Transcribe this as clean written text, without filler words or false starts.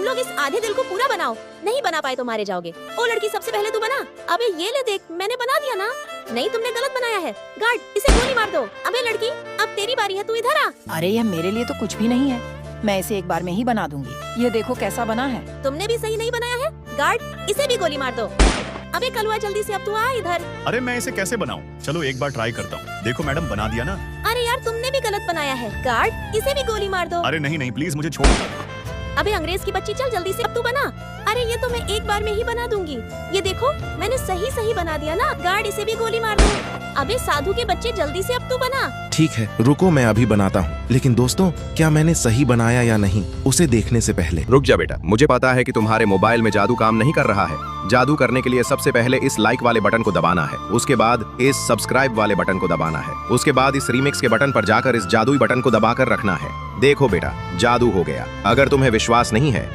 तुम लोग इस आधे दिल को पूरा बनाओ, नहीं बना पाए तो मारे जाओगे। ओ लड़की, सबसे पहले तू बना। अबे ये ले देख, मैंने बना दिया ना। नहीं, तुमने गलत बनाया है। गार्ड, इसे गोली मार दो। अबे लड़की, अब तेरी बारी है, तू इधर आ। अरे यह मेरे लिए तो कुछ भी नहीं है, मैं इसे एक बार में ही बना दूंगी। ये देखो कैसा बना है। तुमने भी सही नहीं बनाया है। गार्ड, इसे भी गोली मार दो। अबे कलुआ, जल्दी से अब तू आ इधर। अरे मैं इसे कैसे बनाऊं? चलो एक बार ट्राई करता हूँ। देखो मैडम, बना दिया ना। अरे यार, तुमने भी गलत बनाया है। गार्ड, इसे भी गोली मार दो। अरे नहीं नहीं, प्लीज मुझे छोड़ दो। अबे अंग्रेज की बच्ची, चल जल्दी से अब तू बना। अरे ये तो मैं एक बार में ही बना दूंगी। ये देखो, मैंने सही बना दिया ना। गार्ड, इसे भी गोली मार दो। अबे साधु के बच्चे, जल्दी से अब तू बना। ठीक है, रुको मैं अभी बनाता हूँ। लेकिन दोस्तों, क्या मैंने सही बनाया या नहीं, उसे देखने से पहले रुक जा बेटा, मुझे पता है कि तुम्हारे मोबाइल में जादू काम नहीं कर रहा है। जादू करने के लिए सबसे पहले इस लाइक वाले बटन को दबाना है, उसके बाद इस सब्सक्राइब वाले बटन को दबाना है, उसके बाद इस रीमिक्स के बटन पर जाकर इस जादुई बटन को दबाकर रखना है। देखो बेटा, जादू हो गया। अगर तुम्हें विश्वास नहीं है